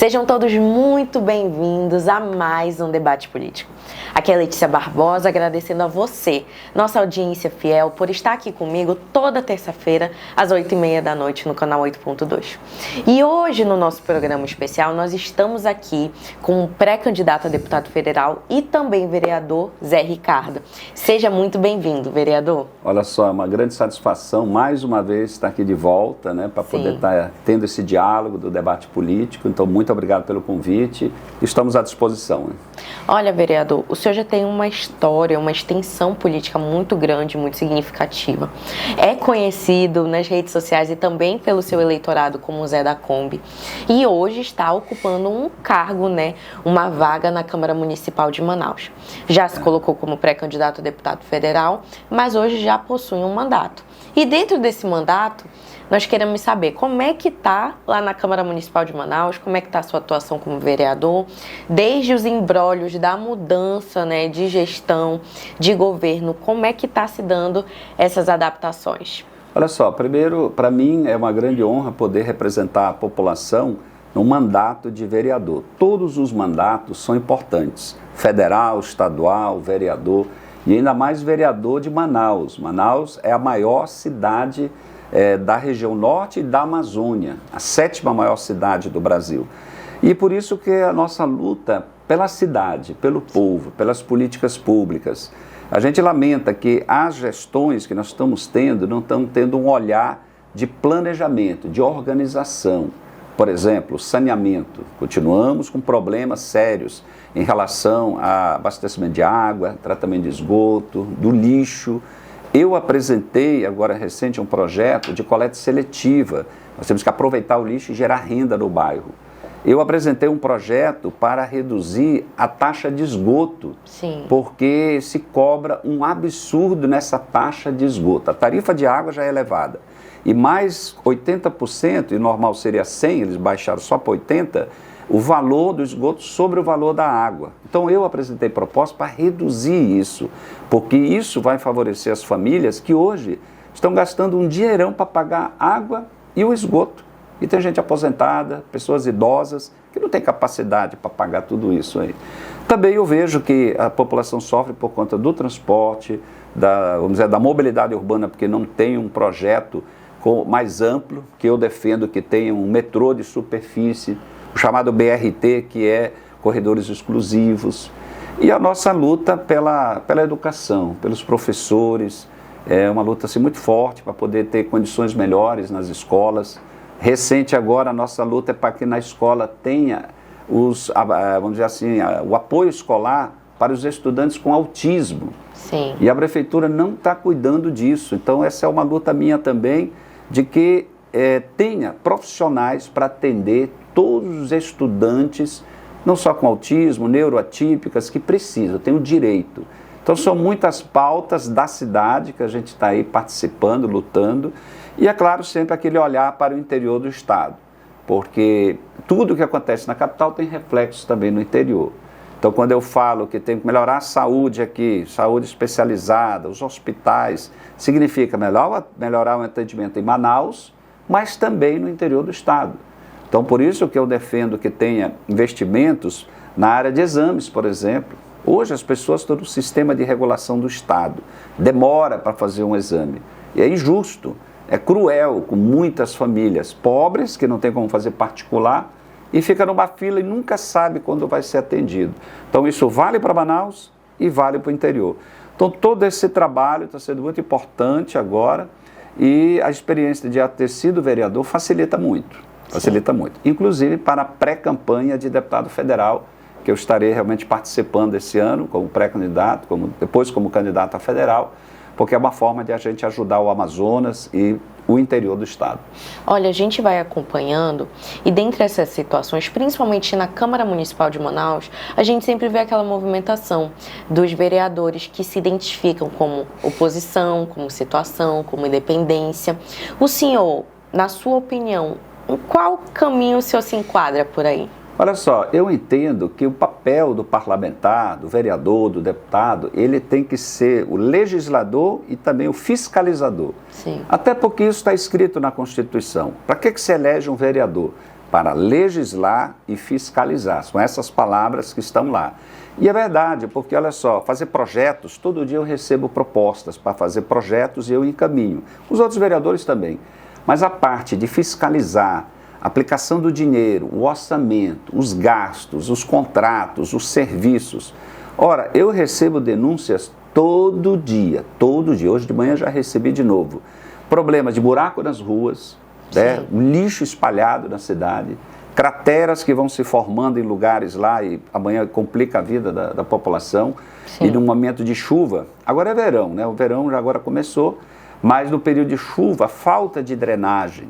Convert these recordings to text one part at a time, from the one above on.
Sejam todos muito bem-vindos a mais um debate político. Aqui é Letícia Barbosa, agradecendo a você, nossa audiência fiel, por estar aqui comigo toda terça-feira, às 8h30 da noite, no canal 8.2. E hoje, no nosso programa especial, nós estamos aqui com o pré-candidato a deputado federal e também vereador Zé Ricardo. Seja muito bem-vindo, vereador. Olha só, é uma grande satisfação, mais uma vez, estar aqui de volta, né, para poder estar tendo esse diálogo do debate político. Então, muito obrigado pelo convite. Estamos à disposição. Olha, vereador, o senhor já tem uma história, uma extensão política muito grande, muito significativa. É conhecido nas redes sociais e também pelo seu eleitorado como Zé da Kombi. E hoje está ocupando um cargo, né, uma vaga na Câmara Municipal de Manaus. Já se colocou como pré-candidato a deputado federal, mas hoje já possui um mandato. E dentro desse mandato, nós queremos saber como é que está lá na Câmara Municipal de Manaus, como é que está a sua atuação como vereador, desde os imbróglios da mudança, né, de gestão, de governo, como é que está se dando essas adaptações? Olha só, primeiro, para mim é uma grande honra poder representar a população no mandato de vereador. Todos os mandatos são importantes, federal, estadual, vereador, e ainda mais vereador de Manaus. Manaus é a maior cidade da região norte e da Amazônia, a 7ª maior cidade do Brasil. E por isso que a nossa luta pela cidade, pelo povo, pelas políticas públicas. A gente lamenta que as gestões que nós estamos tendo não estão tendo um olhar de planejamento, de organização. Por exemplo, saneamento. Continuamos com problemas sérios em relação a abastecimento de água, tratamento de esgoto, do lixo. Eu apresentei, agora recente, um projeto de coleta seletiva. Nós temos que aproveitar o lixo e gerar renda no bairro. Eu apresentei um projeto para reduzir a taxa de esgoto, porque se cobra um absurdo nessa taxa de esgoto. A tarifa de água já é elevada. E mais 80%, e normal seria 100%, eles baixaram só para 80%, o valor do esgoto sobre o valor da água. Então eu apresentei proposta para reduzir isso, porque isso vai favorecer as famílias que hoje estão gastando um dinheirão para pagar água e o esgoto. E tem gente aposentada, pessoas idosas, que não tem capacidade para pagar tudo isso aí. Também eu vejo que a população sofre por conta do transporte, vamos dizer, da mobilidade urbana, porque não tem um projeto mais amplo, que eu defendo que tenha um metrô de superfície, o chamado BRT, que é corredores exclusivos, e a nossa luta pela educação, pelos professores, é uma luta assim, muito forte para poder ter condições melhores nas escolas. Recente agora, a nossa luta é para que na escola tenha vamos dizer assim, o apoio escolar para os estudantes com autismo. Sim. E a prefeitura não está cuidando disso, então essa é uma luta minha também, de que tenha profissionais para atender todos os estudantes, não só com autismo, neuroatípicas, que precisam, têm o direito. Então são muitas pautas da cidade que a gente está aí participando, lutando, e é claro sempre aquele olhar para o interior do estado, porque tudo que acontece na capital tem reflexos também no interior. Então quando eu falo que tem que melhorar a saúde aqui, saúde especializada, os hospitais, significa melhorar o atendimento em Manaus, mas também no interior do estado. Então, por isso que eu defendo que tenha investimentos na área de exames, por exemplo. Hoje as pessoas estão no sistema de regulação do Estado. Demora para fazer um exame. E é injusto, é cruel com muitas famílias pobres, que não tem como fazer particular, e fica numa fila e nunca sabe quando vai ser atendido. Então, isso vale para Manaus e vale para o interior. Então, todo esse trabalho está sendo muito importante agora, e a experiência de ter sido vereador facilita muito. Facilita muito, inclusive para a pré-campanha de deputado federal, que eu estarei realmente participando esse ano como pré-candidato, depois como candidato a federal, porque é uma forma de a gente ajudar o Amazonas e o interior do estado. Olha, a gente vai acompanhando e dentre essas situações, principalmente na Câmara Municipal de Manaus, a gente sempre vê aquela movimentação dos vereadores que se identificam como oposição, como situação, como independência. O senhor, na sua opinião, em qual caminho o senhor se enquadra por aí? Olha só, eu entendo que o papel do parlamentar, do vereador, do deputado, ele tem que ser o legislador e também o fiscalizador. Sim. Até porque isso está escrito na Constituição. Para que se elege um vereador? para legislar e fiscalizar. São essas palavras que estão lá. E é verdade, porque olha só, fazer projetos, todo dia eu recebo propostas para fazer projetos e eu encaminho. Os outros vereadores também. Mas a parte de fiscalizar, a aplicação do dinheiro, o orçamento, os gastos, os contratos, os serviços. Ora, eu recebo denúncias todo dia. Hoje de manhã já recebi de novo. Problema de buraco nas ruas, né? Lixo espalhado na cidade, crateras que vão se formando em lugares lá e amanhã complica a vida da população. Sim. E no momento de chuva, agora é verão, né? O verão já agora começou, mas no período de chuva, falta de drenagem.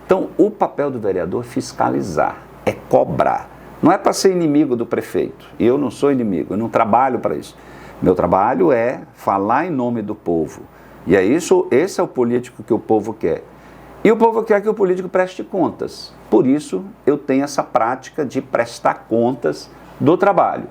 Então, o papel do vereador é fiscalizar, é cobrar. Não é para ser inimigo do prefeito. Eu não sou inimigo, eu não trabalho para isso. Meu trabalho é falar em nome do povo. E é isso, esse é o político que o povo quer. E o povo quer que o político preste contas. Por isso, eu tenho essa prática de prestar contas do trabalho.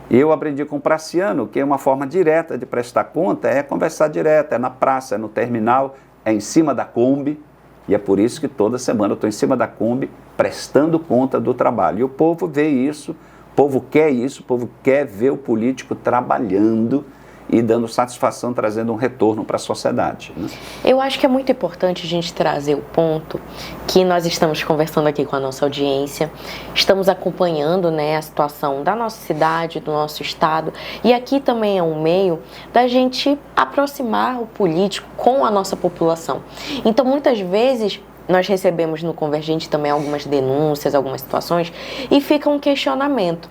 Eu aprendi com o Praciano que uma forma direta de prestar conta é conversar direto, é na praça, é no terminal, é em cima da Kombi. E é por isso que toda semana eu estou em cima da Kombi prestando conta do trabalho. E o povo vê isso, o povo quer isso, o povo quer ver o político trabalhando e dando satisfação, trazendo um retorno para a sociedade, né? Eu acho que é muito importante a gente trazer o ponto que nós estamos conversando aqui com a nossa audiência, estamos acompanhando, né, a situação da nossa cidade, do nosso estado, e aqui também é um meio da gente aproximar o político com a nossa população. Então, muitas vezes, nós recebemos no Convergente também algumas denúncias, algumas situações, e fica um questionamento.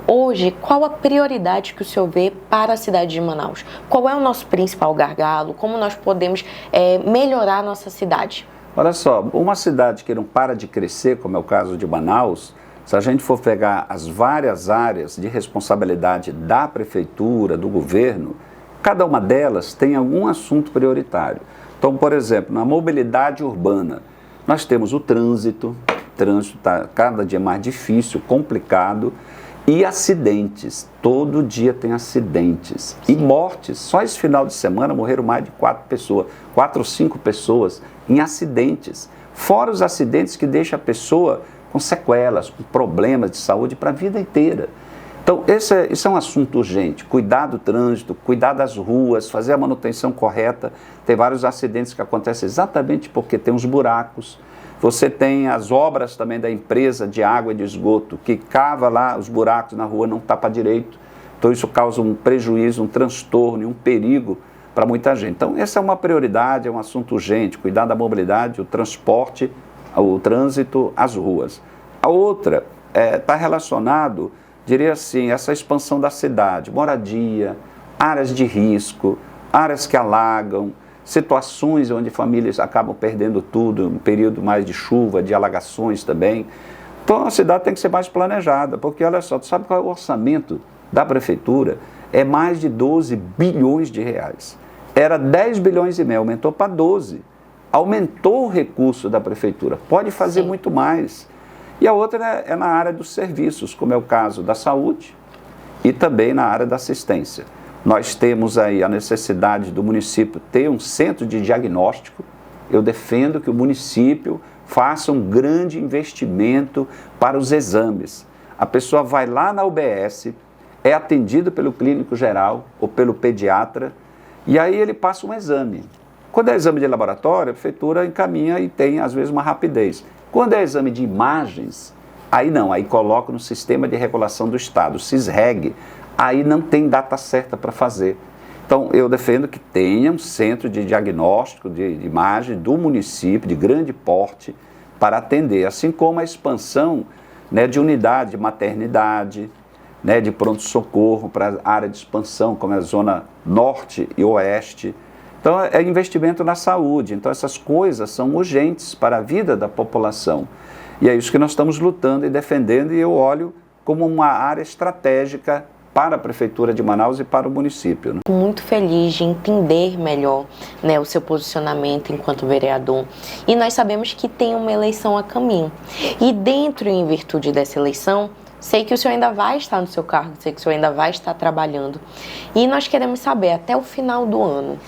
Hoje, qual a prioridade que o senhor vê para a cidade de Manaus? Qual é o nosso principal gargalo? Como nós podemos melhorar a nossa cidade? Olha só, uma cidade que não para de crescer, como é o caso de Manaus, se a gente for pegar as várias áreas de responsabilidade da prefeitura, do governo, cada uma delas tem algum assunto prioritário. Então, por exemplo, na mobilidade urbana, nós temos o trânsito está cada dia mais difícil, complicado, e acidentes, todo dia tem acidentes. E mortes, só esse final de semana morreram mais de 4 ou 5 pessoas em acidentes. Fora os acidentes que deixam a pessoa com sequelas, com problemas de saúde para a vida inteira. Então, esse é um assunto urgente, cuidar do trânsito, cuidar das ruas, fazer a manutenção correta. Tem vários acidentes que acontecem exatamente porque tem os buracos. Você tem as obras também da empresa de água e de esgoto, que cava lá os buracos na rua, não tapa direito. Então, isso causa um prejuízo, um transtorno e um perigo para muita gente. Então, essa é uma prioridade, é um assunto urgente, cuidar da mobilidade, o transporte, o trânsito, as ruas. A outra está relacionado, diria assim, essa expansão da cidade, moradia, áreas de risco, áreas que alagam, situações onde famílias acabam perdendo tudo, um período mais de chuva, de alagações também. Então a cidade tem que ser mais planejada, porque olha só, tu sabe qual é o orçamento da prefeitura? É mais de 12 bilhões de reais. Era 10 bilhões e meio, aumentou para 12. Aumentou o recurso da prefeitura, pode fazer Sim. muito mais. E a outra é na área dos serviços, como é o caso da saúde e também na área da assistência. Nós temos aí a necessidade do município ter um centro de diagnóstico. Eu defendo que o município faça um grande investimento para os exames. A pessoa vai lá na UBS, é atendida pelo clínico geral ou pelo pediatra, e aí ele passa um exame. Quando é exame de laboratório, a prefeitura encaminha e tem, às vezes, uma rapidez. Quando é exame de imagens, aí não, aí coloca no Sistema de Regulação do Estado, o SISREG, aí não tem data certa para fazer. Então, eu defendo que tenha um centro de diagnóstico de imagem do município, de grande porte, para atender, assim como a expansão, né, de unidade de maternidade, né, de pronto-socorro para a área de expansão, como é a zona norte e oeste. Então, é investimento na saúde. Então, essas coisas são urgentes para a vida da população. E é isso que nós estamos lutando e defendendo, e eu olho como uma área estratégica para a Prefeitura de Manaus e para o município, né? Muito feliz de entender melhor, né, o seu posicionamento enquanto vereador. E nós sabemos que tem uma eleição a caminho. E dentro e em virtude dessa eleição, sei que o senhor ainda vai estar no seu cargo, sei que o senhor ainda vai estar trabalhando. E nós queremos saber, até o final do ano,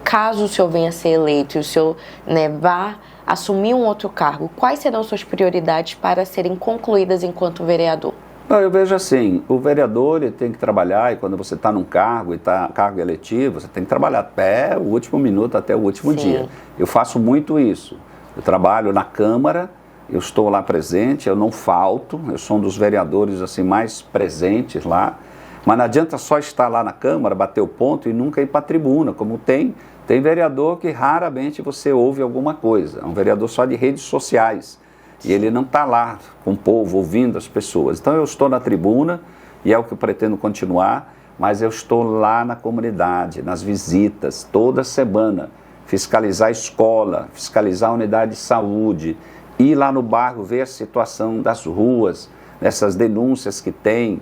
caso o senhor venha a ser eleito e o senhor, né, vá assumir um outro cargo, quais serão suas prioridades para serem concluídas enquanto vereador? Não, eu vejo assim, o vereador ele tem que trabalhar, e quando você está num cargo, e está cargo eletivo, você tem que trabalhar até o último minuto, até o último dia. Eu faço muito isso. Eu trabalho na Câmara, eu estou lá presente, eu não falto, eu sou um dos vereadores assim, mais presentes lá, mas não adianta só estar lá na Câmara, bater o ponto e nunca ir para a tribuna, como tem vereador que raramente você ouve alguma coisa, é um vereador só de redes sociais. E ele não está lá com o povo, ouvindo as pessoas. Então eu estou na tribuna, e é o que eu pretendo continuar, mas eu estou lá na comunidade, nas visitas, toda semana, fiscalizar a escola, fiscalizar a unidade de saúde, ir lá no bairro, ver a situação das ruas, essas denúncias que tem.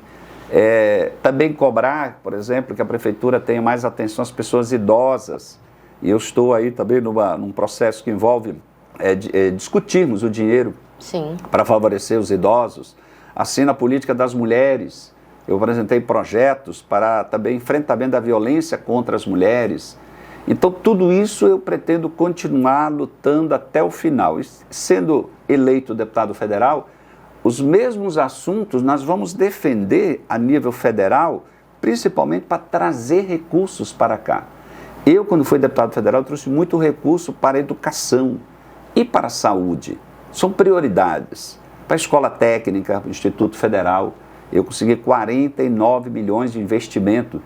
Também cobrar, por exemplo, que a prefeitura tenha mais atenção às pessoas idosas. E eu estou aí também num processo que envolve discutirmos o dinheiro para favorecer os idosos. Assim, na política das mulheres, eu apresentei projetos para também enfrentamento da violência contra as mulheres. Então, tudo isso eu pretendo continuar lutando até o final. E, sendo eleito deputado federal, os mesmos assuntos nós vamos defender a nível federal, principalmente para trazer recursos para cá. Eu, quando fui deputado federal, trouxe muito recurso para a educação e para a saúde. São prioridades. Para a escola técnica, para o Instituto Federal, eu consegui 49 milhões de investimento.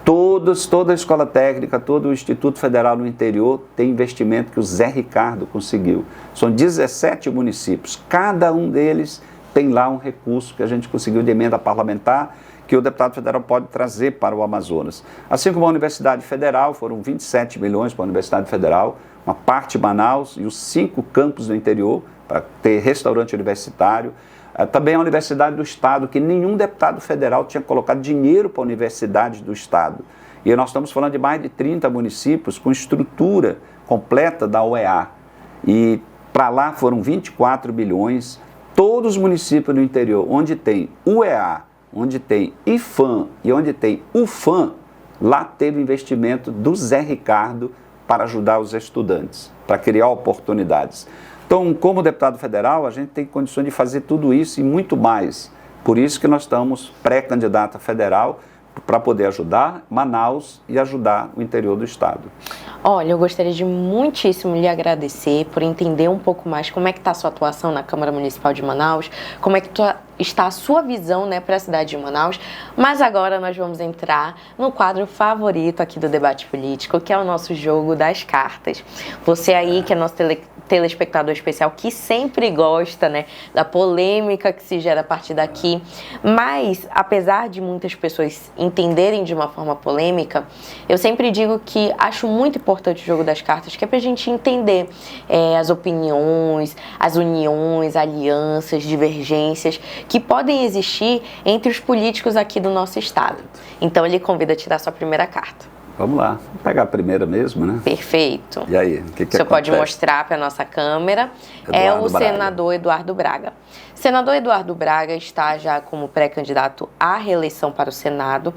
Toda a escola técnica, todo o Instituto Federal no interior tem investimento que o Zé Ricardo conseguiu. São 17 municípios, cada um deles tem lá um recurso que a gente conseguiu de emenda parlamentar, que o deputado federal pode trazer para o Amazonas. Assim como a Universidade Federal, foram 27 milhões para a Universidade Federal, uma parte em Manaus e os 5 campos do interior, para ter restaurante universitário. Também a Universidade do Estado, que nenhum deputado federal tinha colocado dinheiro para a Universidade do Estado. E nós estamos falando de mais de 30 municípios com estrutura completa da UEA. E para lá foram 24 bilhões. Todos os municípios do interior onde tem UEA, onde tem IFAM e onde tem UFAM, lá teve investimento do Zé Ricardo para ajudar os estudantes, para criar oportunidades. Então, como deputado federal, a gente tem condições de fazer tudo isso e muito mais. Por isso que nós estamos pré-candidato a federal para poder ajudar Manaus e ajudar o interior do estado. Olha, eu gostaria de muitíssimo lhe agradecer por entender um pouco mais como é que está a sua atuação na Câmara Municipal de Manaus, como é que está a sua visão, né, para a cidade de Manaus. Mas agora nós vamos entrar no quadro favorito aqui do debate político, que é o nosso jogo das cartas. Você aí, que é nosso telespectador especial, que sempre gosta, né, da polêmica que se gera a partir daqui, mas apesar de muitas pessoas entenderem de uma forma polêmica, eu sempre digo que acho muito importante o jogo das cartas, que é pra gente entender as opiniões, as uniões, alianças, divergências que podem existir entre os políticos aqui do nosso estado. Então ele convida a tirar sua primeira carta. Vamos lá, vamos pegar a primeira mesmo, né? Perfeito. E aí, o que acontece? Você pode mostrar para a nossa câmera. É o senador Eduardo Braga. O senador Eduardo Braga está já como pré-candidato à reeleição para o Senado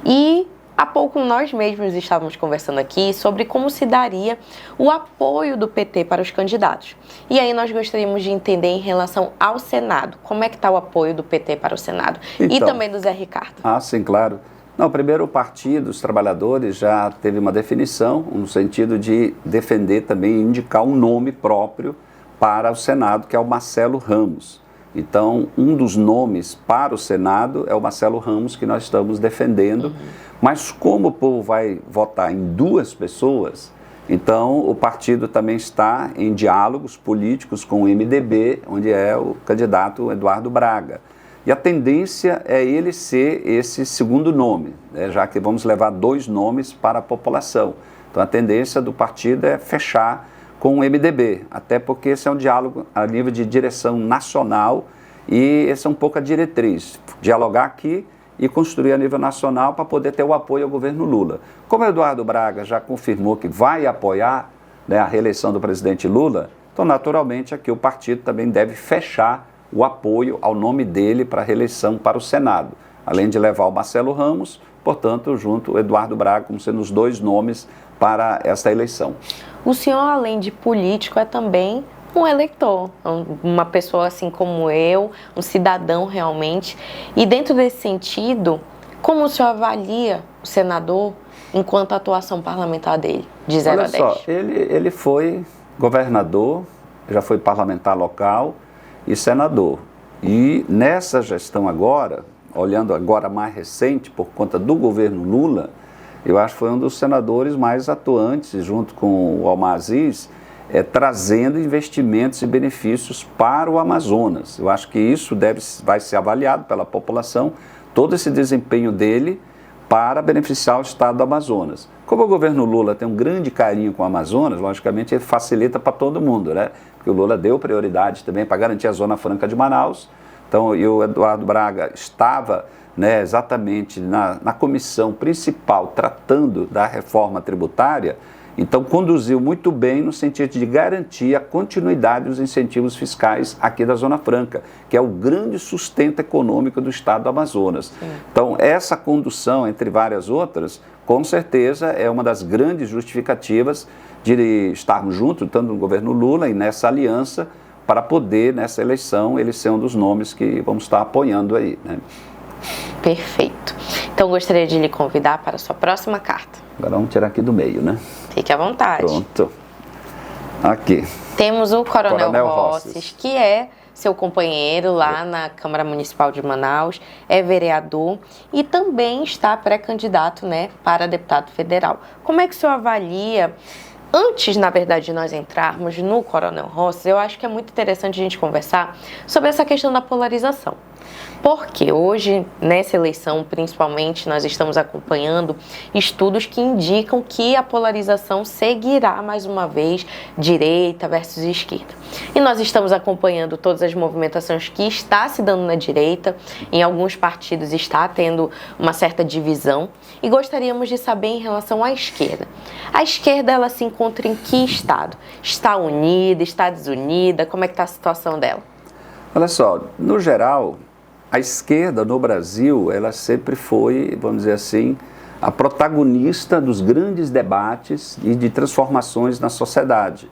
e há pouco nós mesmos estávamos conversando aqui sobre como se daria o apoio do PT para os candidatos. E aí nós gostaríamos de entender em relação ao Senado, como é que está o apoio do PT para o Senado e também do Zé Ricardo. Ah, sim, claro. Não, primeiro o Partido dos Trabalhadores já teve uma definição no sentido de defender também, indicar um nome próprio para o Senado, que é o Marcelo Ramos. Então, um dos nomes para o Senado é o Marcelo Ramos, que nós estamos defendendo. Mas como o povo vai votar em 2 pessoas, então o partido também está em diálogos políticos com o MDB, onde é o candidato Eduardo Braga. E a tendência é ele ser esse segundo nome, né, já que vamos levar 2 nomes para a população. Então a tendência do partido é fechar com o MDB, até porque esse é um diálogo a nível de direção nacional e essa é um pouco a diretriz, dialogar aqui e construir a nível nacional para poder ter o apoio ao governo Lula. Como o Eduardo Braga já confirmou que vai apoiar, né, a reeleição do presidente Lula, então naturalmente aqui o partido também deve fechar o apoio ao nome dele para a reeleição para o Senado, além de levar o Marcelo Ramos, portanto, junto o Eduardo Braga, como sendo os 2 nomes para essa eleição. O senhor, além de político, é também um eleitor, uma pessoa assim como eu, um cidadão realmente. E dentro desse sentido, como o senhor avalia o senador enquanto a atuação parlamentar dele, de 0 a 10? Olha só, ele foi governador, já foi parlamentar local e senador. E nessa gestão agora, olhando agora mais recente, por conta do governo Lula, eu acho que foi um dos senadores mais atuantes, junto com o Omar Aziz, trazendo investimentos e benefícios para o Amazonas. Eu acho que isso vai ser avaliado pela população, todo esse desempenho dele para beneficiar o estado do Amazonas. Como o governo Lula tem um grande carinho com o Amazonas, logicamente ele facilita para todo mundo, né? Porque o Lula deu prioridade também para garantir a Zona Franca de Manaus. Então, e o Eduardo Braga estava, né, exatamente na comissão principal tratando da reforma tributária, então conduziu muito bem no sentido de garantir a continuidade dos incentivos fiscais aqui da Zona Franca, que é o grande sustento econômico do estado do Amazonas. Sim. Então, essa condução, entre várias outras, com certeza é uma das grandes justificativas de estarmos juntos, tanto no governo Lula e nessa aliança, para poder, nessa eleição, ele ser um dos nomes que vamos estar apoiando aí, né? Perfeito. Então, gostaria de lhe convidar para a sua próxima carta. Agora vamos tirar aqui do meio, né? Fique à vontade. Pronto. Aqui. Temos o Coronel Rosses, que é seu companheiro lá na Câmara Municipal de Manaus, é vereador e também está pré-candidato, né, para deputado federal. Como é que o senhor avalia? Antes, na verdade, de nós entrarmos no Coronel Rosses, eu acho que é muito interessante a gente conversar sobre essa questão da polarização. Porque hoje, nessa eleição, principalmente, nós estamos acompanhando estudos que indicam que a polarização seguirá, mais uma vez, direita versus esquerda. E nós estamos acompanhando todas as movimentações que está se dando na direita, em alguns partidos está tendo uma certa divisão, e gostaríamos de saber em relação à esquerda. A esquerda, ela se encontra em que estado? Está unida, está desunida? Como é que está a situação dela? Olha só, no geral, a esquerda no Brasil, ela sempre foi, vamos dizer assim, a protagonista dos grandes debates e de transformações na sociedade.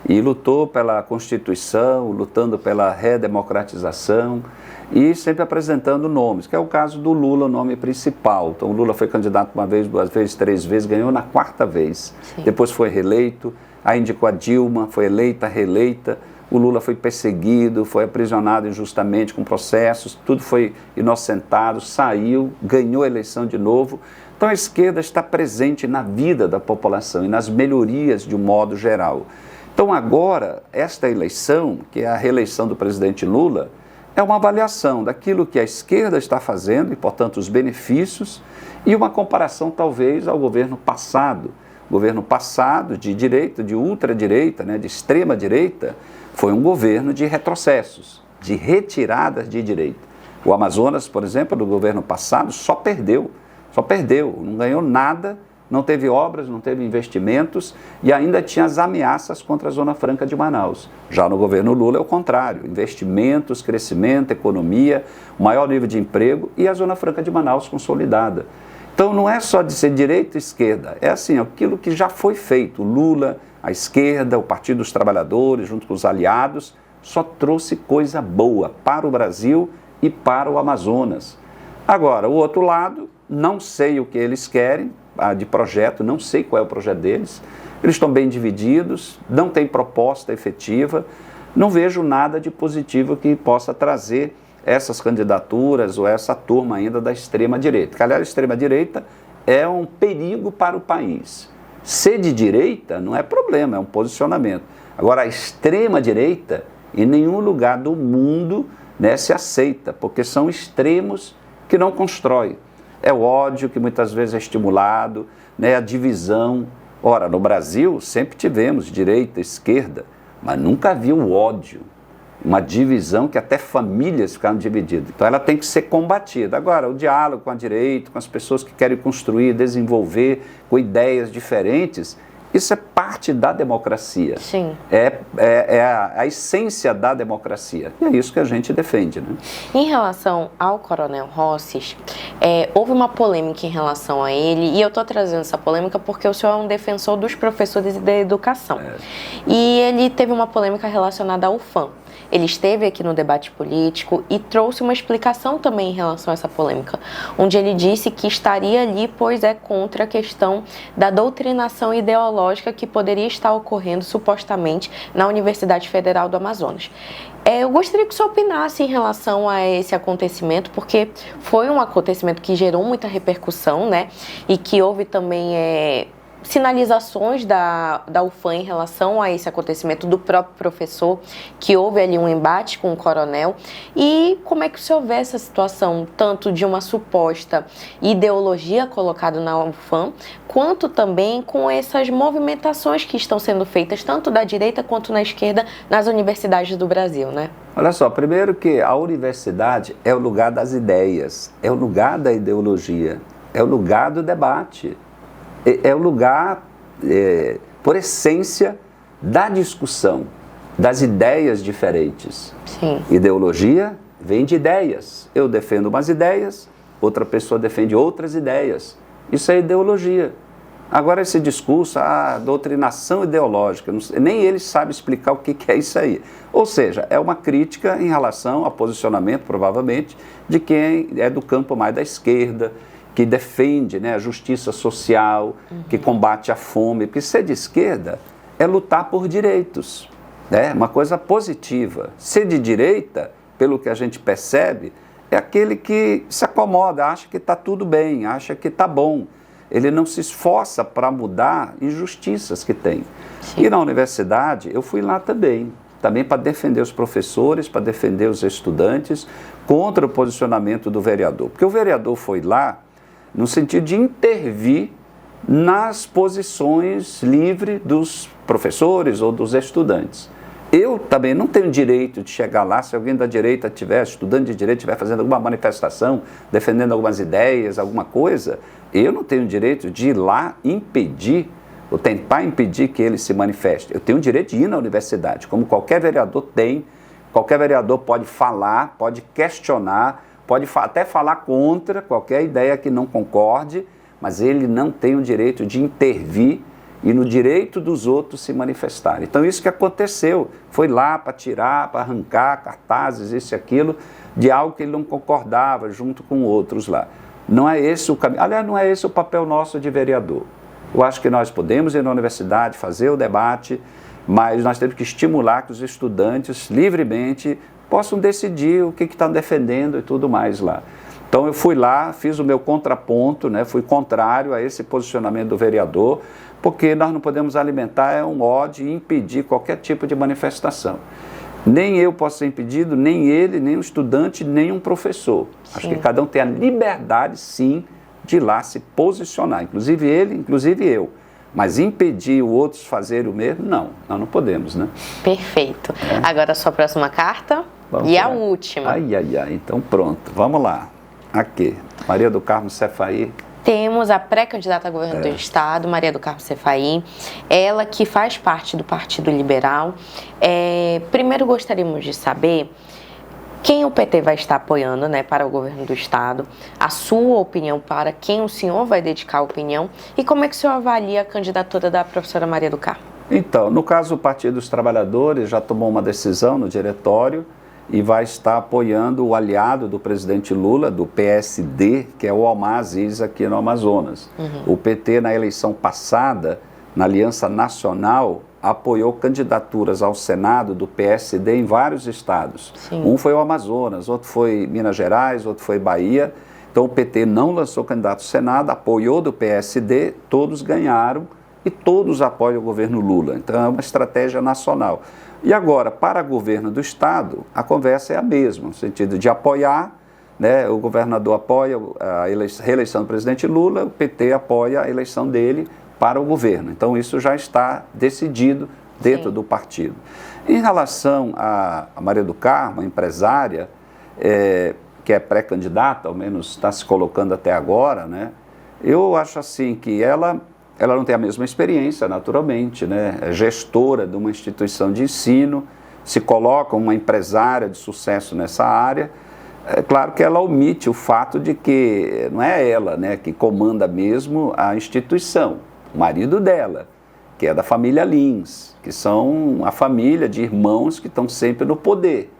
E lutou pela Constituição, lutando pela redemocratização e sempre apresentando nomes, que é o caso do Lula, o nome principal. Então o Lula foi candidato uma vez, 2 vezes, 3 vezes, ganhou na 4ª vez. Sim. Depois foi reeleito, aí indicou a Dilma, foi eleita, reeleita. O Lula foi perseguido, foi aprisionado injustamente com processos, tudo foi inocentado, saiu, ganhou a eleição de novo. Então a esquerda está presente na vida da população e nas melhorias de um modo geral. Então agora, esta eleição, que é a reeleição do presidente Lula, é uma avaliação daquilo que a esquerda está fazendo e, portanto, os benefícios, e uma comparação talvez ao governo passado. O governo passado de direita, de ultradireita, né, de extrema direita, foi um governo de retrocessos, de retiradas de direita. O Amazonas, por exemplo, do governo passado, só perdeu, não ganhou nada, não teve obras, não teve investimentos e ainda tinha as ameaças contra a Zona Franca de Manaus. Já no governo Lula é o contrário, investimentos, crescimento, economia, maior nível de emprego e a Zona Franca de Manaus consolidada. Então não é só de ser direita e esquerda, é assim, aquilo que já foi feito. O Lula, a esquerda, o Partido dos Trabalhadores, junto com os aliados, só trouxe coisa boa para o Brasil e para o Amazonas. Agora, o outro lado, não sei o que eles querem de projeto, não sei qual é o projeto deles, eles estão bem divididos, não tem proposta efetiva, não vejo nada de positivo que possa trazer essas candidaturas ou essa turma ainda da extrema-direita. Que, aliás, a extrema-direita é um perigo para o país. Ser de direita não é problema, é um posicionamento. Agora, a extrema-direita, em nenhum lugar do mundo, né, se aceita, porque são extremos que não constroem. É o ódio que muitas vezes é estimulado, né, a divisão. Ora, no Brasil sempre tivemos direita, esquerda, mas nunca havia o ódio. Uma divisão que até famílias ficaram divididas. Então ela tem que ser combatida. Agora, o diálogo com a direita, com as pessoas que querem construir, desenvolver, com ideias diferentes, Isso é parte da democracia. Sim. É a essência da democracia. E é isso que a gente defende, né? Em relação ao Coronel Rosses, houve uma polêmica em relação a ele, e eu estou trazendo essa polêmica porque o senhor é um defensor dos professores e da educação. E ele teve uma polêmica relacionada ao UFAM. Ele esteve aqui no debate político e trouxe uma explicação também em relação a essa polêmica, onde ele disse que estaria ali, pois é contra a questão da doutrinação ideológica que poderia estar ocorrendo supostamente na Universidade Federal do Amazonas. Eu gostaria que o senhor opinasse em relação a esse acontecimento, porque foi um acontecimento que gerou muita repercussão, né? E que houve também sinalizações da UFAM em relação a esse acontecimento do próprio professor, que houve ali um embate com o coronel. E como é que o senhor vê essa situação, tanto de uma suposta ideologia colocada na UFAM, quanto também com essas movimentações que estão sendo feitas, tanto da direita quanto na esquerda, nas universidades do Brasil, né? Olha só, primeiro que a universidade é o lugar das ideias, é o lugar da ideologia, é o lugar do debate. É o lugar, por essência, da discussão, das ideias diferentes. Sim. Ideologia vem de ideias. Eu defendo umas ideias, outra pessoa defende outras ideias. Isso é ideologia. Agora, esse discurso, a doutrinação ideológica, nem ele sabe explicar o que é isso aí. Ou seja, é uma crítica em relação ao posicionamento, provavelmente, de quem é do campo mais da esquerda, que defende, né, a justiça social, que combate a fome. Porque ser de esquerda é lutar por direitos, né? Uma coisa positiva. Ser de direita, pelo que a gente percebe, é aquele que se acomoda, acha que está tudo bem, acha que está bom. Ele não se esforça para mudar injustiças que tem. Sim. E na universidade, eu fui lá também para defender os professores, para defender os estudantes, contra o posicionamento do vereador. Porque o vereador foi lá no sentido de intervir nas posições livres dos professores ou dos estudantes. Eu também não tenho direito de chegar lá, se alguém da direita tiver, estudante de direito, estiver fazendo alguma manifestação, defendendo algumas ideias, alguma coisa, eu não tenho direito de ir lá impedir, ou tentar impedir que ele se manifeste. Eu tenho o direito de ir na universidade, como qualquer vereador tem, qualquer vereador pode falar, pode questionar, pode até falar contra qualquer ideia que não concorde, mas ele não tem o direito de intervir e no direito dos outros se manifestarem. Então isso que aconteceu, foi lá para tirar, para arrancar cartazes, isso e aquilo, de algo que ele não concordava junto com outros lá. Não é esse o caminho, aliás, não é esse o papel nosso de vereador. Eu acho que nós podemos ir na universidade, fazer o debate, mas nós temos que estimular que os estudantes livremente possam decidir o que estão defendendo e tudo mais lá. Então eu fui lá, fiz o meu contraponto, né, fui contrário a esse posicionamento do vereador, porque nós não podemos alimentar um ódio e impedir qualquer tipo de manifestação. Nem eu posso ser impedido, nem ele, nem um estudante, nem um professor. Sim. Acho que cada um tem a liberdade, sim, de ir lá se posicionar, inclusive ele, inclusive eu. Mas impedir o outros fazerem o mesmo, não, nós não podemos, né? Perfeito. Agora a sua próxima carta. Vamos e lá. A última. Então pronto, vamos lá. Aqui, Maria do Carmo Cefaí. Temos a pré-candidata a governo do Estado, Maria do Carmo Cefaí, ela que faz parte do Partido Liberal. Primeiro gostaríamos de saber quem o PT vai estar apoiando, né, para o governo do Estado, a sua opinião, para quem o senhor vai dedicar a opinião e como é que o senhor avalia a candidatura da professora Maria do Carmo? Então, no caso, o Partido dos Trabalhadores já tomou uma decisão no diretório e vai estar apoiando o aliado do presidente Lula, do PSD, que é o Omar Aziz aqui no Amazonas. O PT, na eleição passada, na Aliança Nacional, apoiou candidaturas ao Senado do PSD em vários estados. Sim. Um foi o Amazonas, outro foi Minas Gerais, outro foi Bahia. Então o PT não lançou candidato ao Senado, apoiou do PSD, todos ganharam e todos apoiam o governo Lula. Então é uma estratégia nacional. E agora, para o governo do Estado, a conversa é a mesma, no sentido de apoiar, né, o governador apoia a reeleição do presidente Lula, o PT apoia a eleição dele para o governo. Então, isso já está decidido dentro do partido. Em relação a Maria do Carmo, a empresária, que é pré-candidata, ao menos está se colocando até agora, né, eu acho assim que ela ela não tem a mesma experiência, naturalmente, né? É gestora de uma instituição de ensino, se coloca uma empresária de sucesso nessa área. É claro que ela omite o fato de que não é ela, né, que comanda mesmo a instituição, o marido dela, que é da família Lins, que são a família de irmãos que estão sempre no poder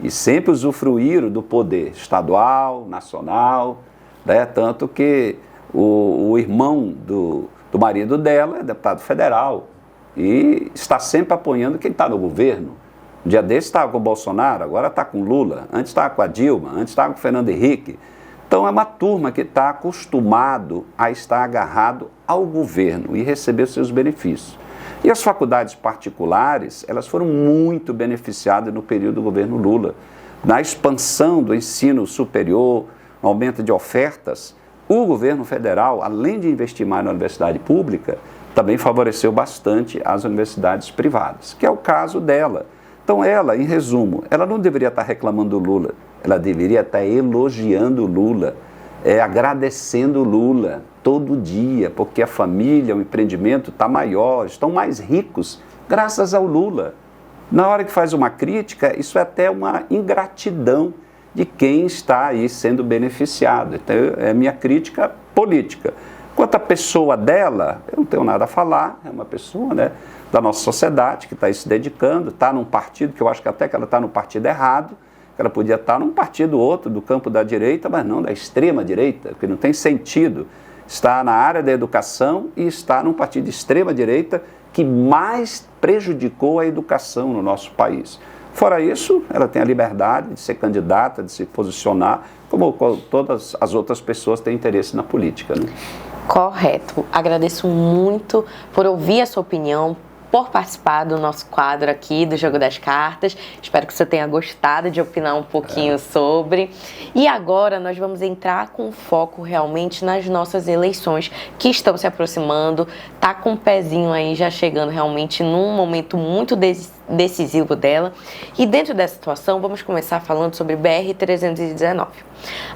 e sempre usufruíram do poder estadual, nacional, né? Tanto que o irmão do marido dela é deputado federal e está sempre apoiando quem está no governo. Um dia desse estava com o Bolsonaro, agora está com Lula, antes estava com a Dilma, antes estava com o Fernando Henrique. Então é uma turma que está acostumado a estar agarrado ao governo e receber seus benefícios. E as faculdades particulares, elas foram muito beneficiadas no período do governo Lula. Na expansão do ensino superior, no aumento de ofertas, o governo federal, além de investir mais na universidade pública, também favoreceu bastante as universidades privadas, que é o caso dela. Então ela, em resumo, ela não deveria estar reclamando do Lula, ela deveria estar elogiando o Lula, agradecendo o Lula todo dia, porque a família, o empreendimento está maior, estão mais ricos graças ao Lula. Na hora que faz uma crítica, isso é até uma ingratidão de quem está aí sendo beneficiado. Então é minha crítica política. Quanto à pessoa dela, eu não tenho nada a falar, é uma pessoa, né, da nossa sociedade que está aí se dedicando, está num partido, que eu acho que até que ela está no partido errado, que ela podia estar num partido outro do campo da direita, mas não da extrema direita, porque não tem sentido estar na área da educação e estar num partido de extrema direita que mais prejudicou a educação no nosso país. Fora isso, ela tem a liberdade de ser candidata, de se posicionar, como todas as outras pessoas têm interesse na política, né? Correto. Agradeço muito por ouvir a sua opinião, por participar do nosso quadro aqui do Jogo das Cartas. Espero que você tenha gostado de opinar um pouquinho sobre. E agora nós vamos entrar com foco realmente nas nossas eleições que estão se aproximando. Tá com um pezinho aí já chegando realmente num momento muito decisivo dela. E dentro dessa situação, vamos começar falando sobre BR-319.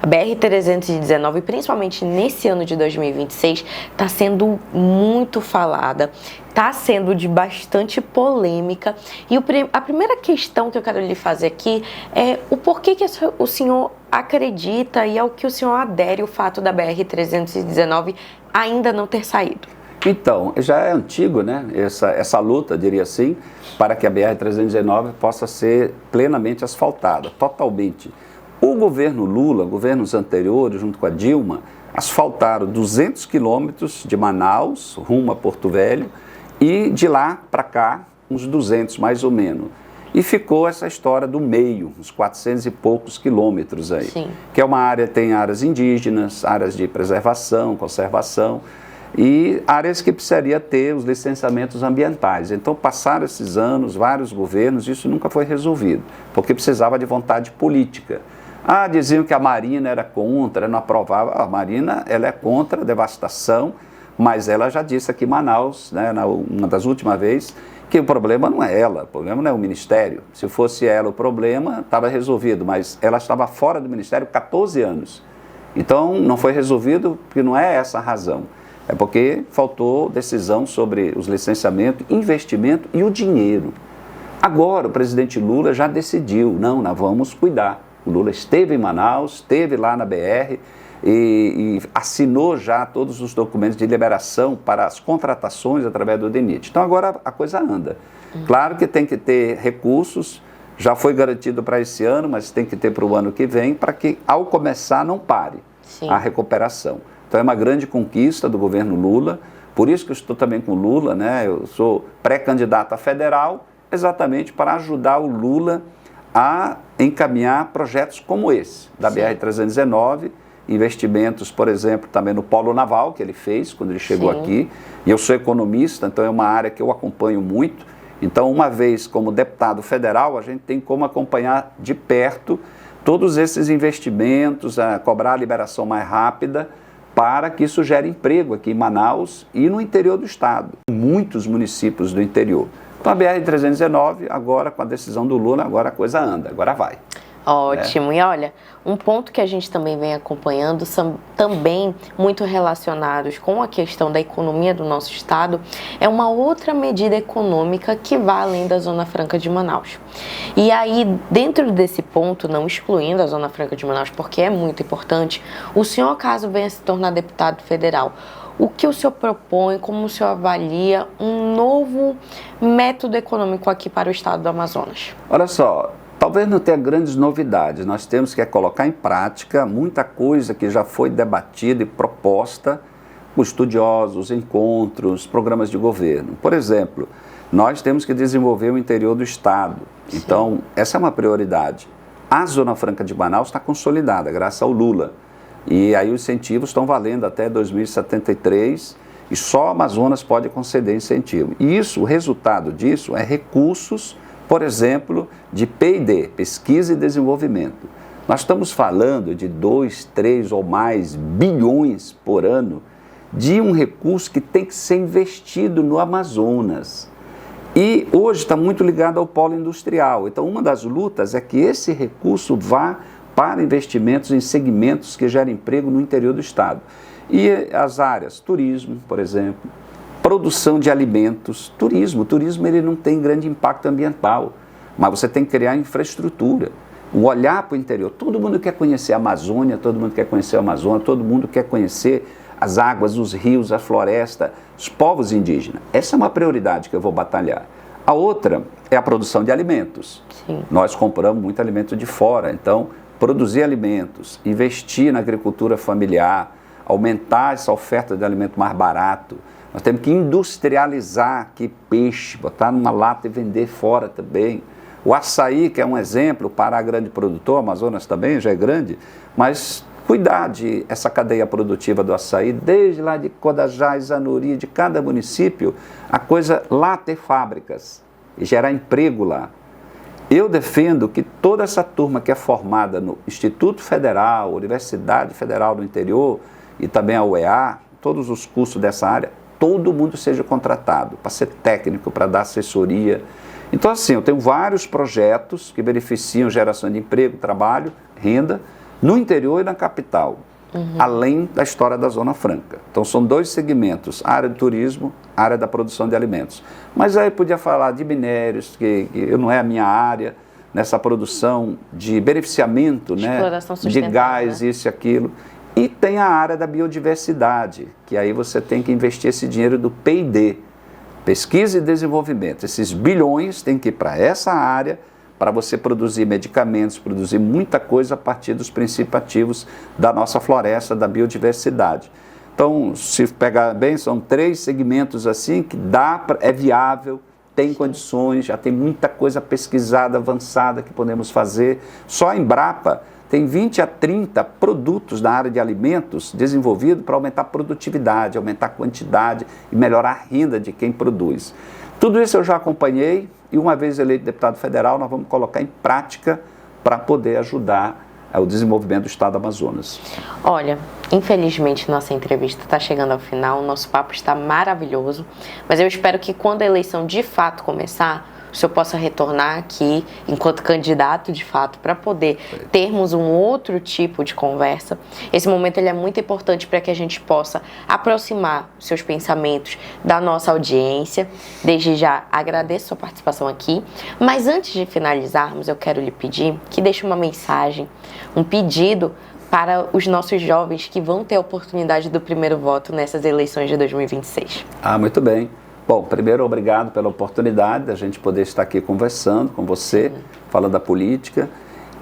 A BR-319, principalmente nesse ano de 2026, está sendo muito falada, está sendo de bastante polêmica. E a primeira questão que eu quero lhe fazer aqui é o porquê que o senhor acredita e ao que o senhor adere o fato da BR-319 ainda não ter saído. Então, já é antigo, né, essa luta, diria assim, para que a BR-319 possa ser plenamente asfaltada, totalmente. O governo Lula, governos anteriores, junto com a Dilma, asfaltaram 200 quilômetros de Manaus, rumo a Porto Velho, e de lá para cá, uns 200 mais ou menos. E ficou essa história do meio, uns 400 e poucos quilômetros aí. Sim. Que é uma área, tem áreas indígenas, áreas de preservação, conservação, e áreas que precisaria ter os licenciamentos ambientais. Então passaram esses anos, vários governos, isso nunca foi resolvido, porque precisava de vontade política. Diziam que a Marina era contra, não aprovava. A Marina, ela é contra a devastação, mas ela já disse aqui em Manaus, né, uma das últimas vezes, que o problema não é ela, o problema não é o Ministério. Se fosse ela o problema, estava resolvido, mas ela estava fora do Ministério há 14 anos. Então não foi resolvido porque não é essa a razão. É porque faltou decisão sobre os licenciamentos, investimento e o dinheiro. Agora o presidente Lula já decidiu, não, nós vamos cuidar. O Lula esteve em Manaus, esteve lá na BR e assinou já todos os documentos de liberação para as contratações através do DENIT. Então agora a coisa anda. Claro que tem que ter recursos, já foi garantido para esse ano, mas tem que ter para o ano que vem, para que ao começar não pare a recuperação. Então é uma grande conquista do governo Lula, por isso que eu estou também com o Lula, né? Eu sou pré-candidato a federal, exatamente para ajudar o Lula a encaminhar projetos como esse, da BR-319, investimentos, por exemplo, também no Polo Naval, que ele fez quando ele chegou aqui. E eu sou economista, então é uma área que eu acompanho muito. Então, uma vez como deputado federal, a gente tem como acompanhar de perto todos esses investimentos, cobrar a liberação mais rápida, para que isso gere emprego aqui em Manaus e no interior do estado, muitos municípios do interior. Então a BR-319, agora com a decisão do Lula, agora a coisa anda, agora vai. Ótimo. E olha, um ponto que a gente também vem acompanhando, são também muito relacionados com a questão da economia do nosso estado, é uma outra medida econômica que vai além da Zona Franca de Manaus. E aí, dentro desse ponto, não excluindo a Zona Franca de Manaus, porque é muito importante, o senhor, caso venha se tornar deputado federal, o que o senhor propõe, como o senhor avalia um novo método econômico aqui para o estado do Amazonas? Olha só, talvez não tenha grandes novidades, nós temos que colocar em prática muita coisa que já foi debatida e proposta por estudiosos, encontros, programas de governo. Por exemplo, nós temos que desenvolver o interior do estado, Sim. Então essa é uma prioridade. A Zona Franca de Manaus está consolidada, graças ao Lula. E aí os incentivos estão valendo até 2073 e só a Amazonas pode conceder incentivo. E isso, o resultado disso é recursos, por exemplo, de P&D, Pesquisa e Desenvolvimento. Nós estamos falando de 2, 3 ou mais bilhões por ano de um recurso que tem que ser investido no Amazonas. E hoje está muito ligado ao polo industrial. Então, uma das lutas é que esse recurso vá para investimentos em segmentos que geram emprego no interior do estado. E as áreas, turismo, por exemplo, produção de alimentos, turismo ele não tem grande impacto ambiental, mas você tem que criar infraestrutura, o olhar para o interior. Todo mundo quer conhecer a Amazônia, todo mundo quer conhecer a Amazônia, todo mundo quer conhecer as águas, os rios, a floresta, os povos indígenas. Essa é uma prioridade que eu vou batalhar. A outra é a produção de alimentos. Sim. Nós compramos muito alimento de fora, então produzir alimentos, investir na agricultura familiar, aumentar essa oferta de alimento mais barato. Nós temos que industrializar aqui peixe, botar numa lata e vender fora também. O açaí, que é um exemplo para a grande produtora, Amazonas também já é grande, mas cuidar de essa cadeia produtiva do açaí, desde lá de Codajás, Anuri, de cada município, a coisa lá ter fábricas e gerar emprego lá. Eu defendo que toda essa turma que é formada no Instituto Federal, Universidade Federal do Interior e também a UEA, todos os cursos dessa área, todo mundo seja contratado para ser técnico, para dar assessoria. Então, assim, eu tenho vários projetos que beneficiam geração de emprego, trabalho, renda, no interior e na capital, além da história da Zona Franca. Então, são dois segmentos, a área do turismo, a área da produção de alimentos. Mas aí eu podia falar de minérios, que não é a minha área, nessa produção de beneficiamento, né, de gás, isso e aquilo. E tem a área da biodiversidade, que aí você tem que investir esse dinheiro do P&D, Pesquisa e Desenvolvimento. Esses bilhões têm que ir para essa área, para você produzir medicamentos, produzir muita coisa a partir dos princípios ativos da nossa floresta, da biodiversidade. Então, se pegar bem, são 3 segmentos assim que é viável, tem condições, já tem muita coisa pesquisada, avançada que podemos fazer. Só a Embrapa tem 20 a 30 produtos na área de alimentos desenvolvidos para aumentar a produtividade, aumentar a quantidade e melhorar a renda de quem produz. Tudo isso eu já acompanhei e uma vez eleito deputado federal, nós vamos colocar em prática para poder ajudar o desenvolvimento do estado do Amazonas. Olha, infelizmente nossa entrevista está chegando ao final, nosso papo está maravilhoso, mas eu espero que quando a eleição de fato começar, o senhor possa retornar aqui enquanto candidato de fato para poder termos um outro tipo de conversa. Esse momento ele é muito importante para que a gente possa aproximar os seus pensamentos da nossa audiência. Desde já agradeço a sua participação aqui, mas antes de finalizarmos eu quero lhe pedir que deixe uma mensagem, um pedido para os nossos jovens que vão ter a oportunidade do primeiro voto nessas eleições de 2026. Muito bem. Bom, primeiro, obrigado pela oportunidade da gente poder estar aqui conversando com você, falando da política.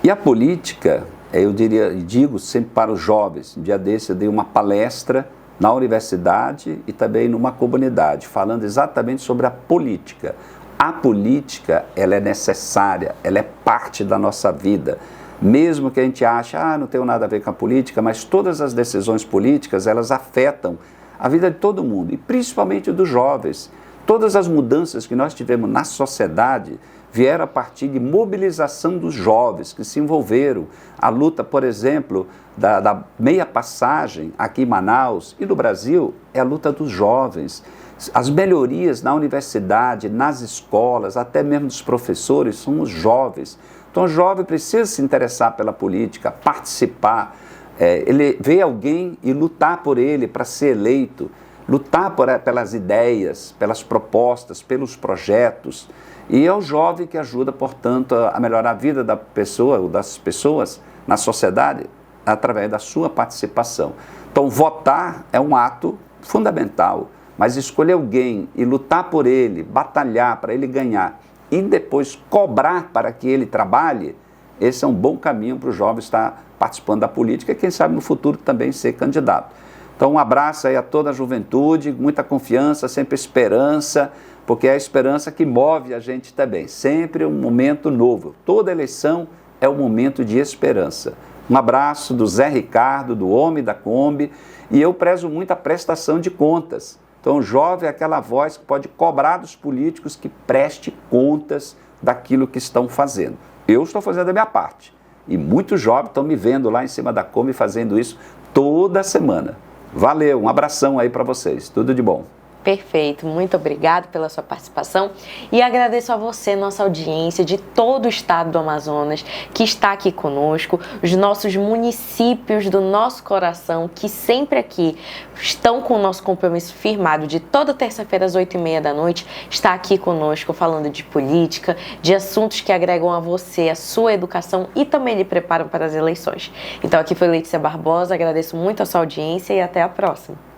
E a política, eu digo sempre para os jovens, um dia desse eu dei uma palestra na universidade e também numa comunidade, falando exatamente sobre a política. A política, ela é necessária, ela é parte da nossa vida. Mesmo que a gente ache, não tenho nada a ver com a política, mas todas as decisões políticas, elas afetam a vida de todo mundo, e principalmente dos jovens. Todas as mudanças que nós tivemos na sociedade vieram a partir de mobilização dos jovens que se envolveram. A luta, por exemplo, da meia passagem aqui em Manaus e no Brasil é a luta dos jovens. As melhorias na universidade, nas escolas, até mesmo dos professores, são os jovens. Então o jovem precisa se interessar pela política, participar, ele vê alguém e lutar por ele para ser eleito, lutar pelas ideias, pelas propostas, pelos projetos. E é o jovem que ajuda, portanto, a melhorar a vida da pessoa ou das pessoas na sociedade através da sua participação. Então, votar é um ato fundamental, mas escolher alguém e lutar por ele, batalhar para ele ganhar e depois cobrar para que ele trabalhe, esse é um bom caminho para o jovem estar participando da política e quem sabe no futuro também ser candidato. Então um abraço aí a toda a juventude, muita confiança, sempre esperança, porque é a esperança que move a gente também, sempre um momento novo. Toda eleição é um momento de esperança. Um abraço do Zé Ricardo, do Homem da Kombi, e eu prezo muito a prestação de contas. Então o jovem é aquela voz que pode cobrar dos políticos que preste contas daquilo que estão fazendo. Eu estou fazendo a minha parte, e muitos jovens estão me vendo lá em cima da Kombi fazendo isso toda semana. Valeu, um abração aí para vocês, tudo de bom. Perfeito, muito obrigado pela sua participação e agradeço a você, nossa audiência de todo o estado do Amazonas que está aqui conosco, os nossos municípios do nosso coração que sempre aqui estão com o nosso compromisso firmado de toda terça-feira às 8h30 da noite, está aqui conosco falando de política, de assuntos que agregam a você, a sua educação e também lhe preparam para as eleições. Então aqui foi Letícia Barbosa, agradeço muito a sua audiência e até a próxima.